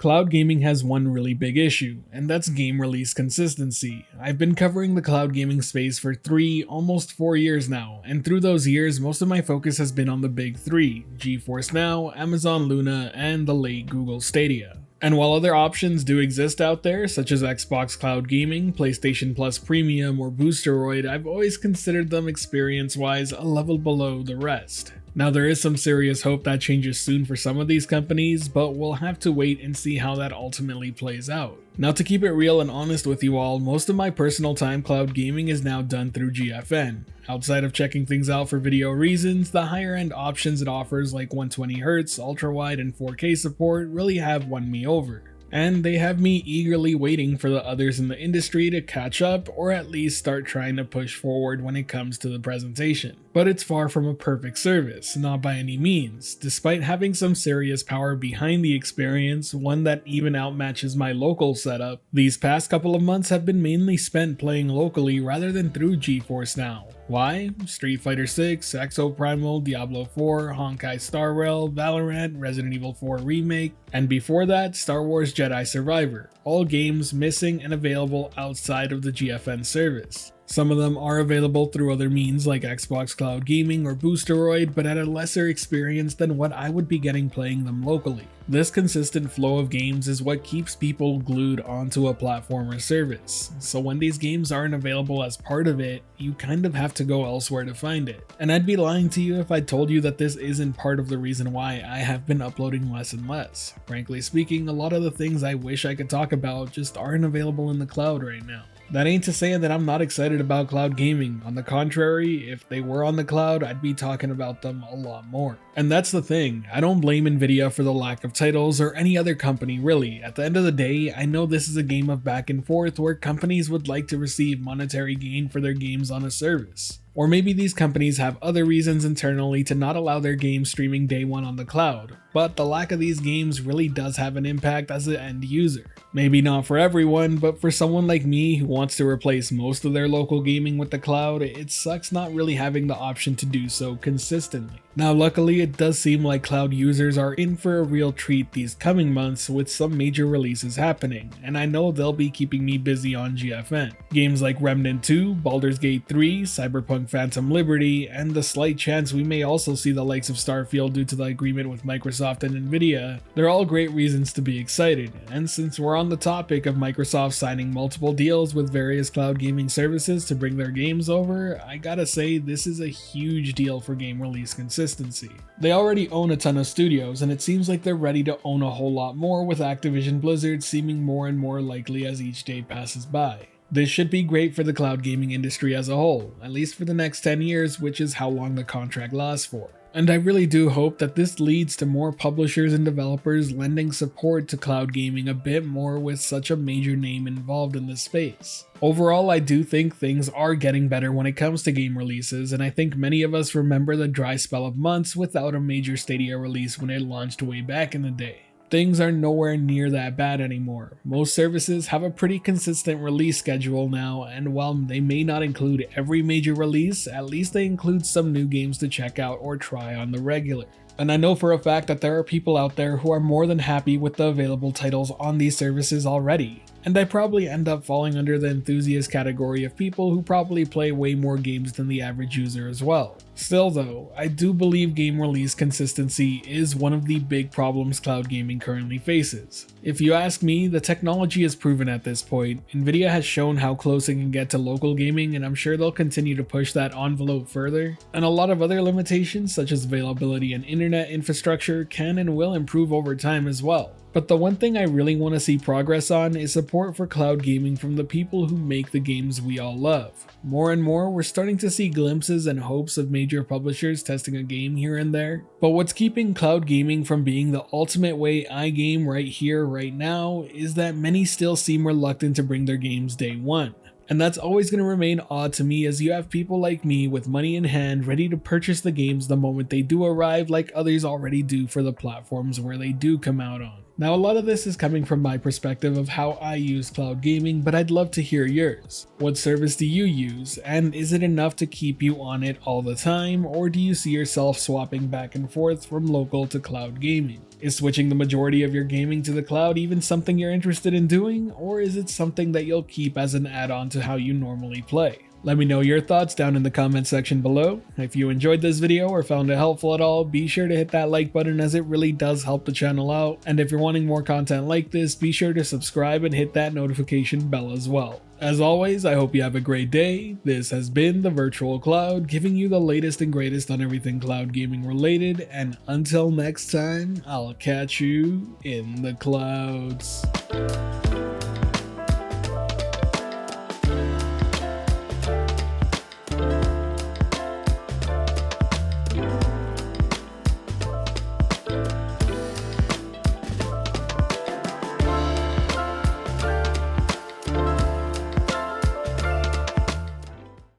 Cloud gaming has one really big issue, and that's game release consistency. I've been covering the cloud gaming space for 3, almost 4 years now, and through those years, most of my focus has been on the big three: GeForce Now, Amazon Luna, and the late Google Stadia. And while other options do exist out there, such as Xbox Cloud Gaming, PlayStation Plus Premium, or Boosteroid, I've always considered them experience-wise a level below the rest. Now there is some serious hope that changes soon for some of these companies, but we'll have to wait and see how that ultimately plays out. Now to keep it real and honest with you all, most of my personal time cloud gaming is now done through GFN. Outside of checking things out for video reasons, the higher end options it offers like 120Hz, ultra-wide, and 4K support really have won me over. And they have me eagerly waiting for the others in the industry to catch up or at least start trying to push forward when it comes to the presentation. But it's far from a perfect service, not by any means. Despite having some serious power behind the experience, one that even outmatches my local setup, these past couple of months have been mainly spent playing locally rather than through GeForce Now. Why? Street Fighter 6, Exoprimal, Diablo 4, Honkai Star Rail, Valorant, Resident Evil 4 Remake, and before that, Star Wars Jedi Survivor, all games missing and available outside of the GFN service. Some of them are available through other means like Xbox Cloud Gaming or Boosteroid, but at a lesser experience than what I would be getting playing them locally. This consistent flow of games is what keeps people glued onto a platform or service, so when these games aren't available as part of it, you kind of have to go elsewhere to find it. And I'd be lying to you if I told you that this isn't part of the reason why I have been uploading less and less. Frankly speaking, a lot of the things I wish I could talk about just aren't available in the cloud right now. That ain't to say that I'm not excited about cloud gaming. On the contrary, if they were on the cloud, I'd be talking about them a lot more. And that's the thing, I don't blame Nvidia for the lack of titles or any other company really. At the end of the day, I know this is a game of back and forth where companies would like to receive monetary gain for their games on a service. Or maybe these companies have other reasons internally to not allow their games streaming day one on the cloud, but the lack of these games really does have an impact as an end user. Maybe not for everyone, but for someone like me who wants to replace most of their local gaming with the cloud, it sucks not really having the option to do so consistently. Now luckily it does seem like cloud users are in for a real treat these coming months with some major releases happening, and I know they'll be keeping me busy on GFN. Games like Remnant 2, Baldur's Gate 3, Cyberpunk Phantom Liberty, and the slight chance we may also see the likes of Starfield due to the agreement with Microsoft and Nvidia, they're all great reasons to be excited. And since we're on the topic of Microsoft signing multiple deals with various cloud gaming services to bring their games over, I gotta say this is a huge deal for game release consistency. They already own a ton of studios, and it seems like they're ready to own a whole lot more, with Activision Blizzard seeming more and more likely as each day passes by. This should be great for the cloud gaming industry as a whole, at least for the next 10 years, which is how long the contract lasts for. And I really do hope that this leads to more publishers and developers lending support to cloud gaming a bit more with such a major name involved in this space. Overall, I do think things are getting better when it comes to game releases, and I think many of us remember the dry spell of months without a major Stadia release when it launched way back in the day. Things are nowhere near that bad anymore. Most services have a pretty consistent release schedule now, and while they may not include every major release, at least they include some new games to check out or try on the regular. And I know for a fact that there are people out there who are more than happy with the available titles on these services already. And I probably end up falling under the enthusiast category of people who probably play way more games than the average user as well. Still though, I do believe game release consistency is one of the big problems cloud gaming currently faces. If you ask me, the technology is proven at this point. Nvidia has shown how close it can get to local gaming, and I'm sure they'll continue to push that envelope further. And a lot of other limitations such as availability and internet infrastructure can and will improve over time as well. But the one thing I really want to see progress on is support for cloud gaming from the people who make the games we all love. More and more, we're starting to see glimpses and hopes of major publishers testing a game here and there. But what's keeping cloud gaming from being the ultimate way I game right here, right now, is that many still seem reluctant to bring their games day one. And that's always going to remain odd to me, as you have people like me with money in hand ready to purchase the games the moment they do arrive, like others already do for the platforms where they do come out on. Now, a lot of this is coming from my perspective of how I use cloud gaming, but I'd love to hear yours. What service do you use, and is it enough to keep you on it all the time, or do you see yourself swapping back and forth from local to cloud gaming? Is switching the majority of your gaming to the cloud even something you're interested in doing, or is it something that you'll keep as an add-on to how you normally play? Let me know your thoughts down in the comment section below. If you enjoyed this video or found it helpful at all, be sure to hit that like button as it really does help the channel out. And if you're wanting more content like this, be sure to subscribe and hit that notification bell as well. As always, I hope you have a great day. This has been the Virtual Cloud, giving you the latest and greatest on everything cloud gaming related. And until next time, I'll catch you in the clouds.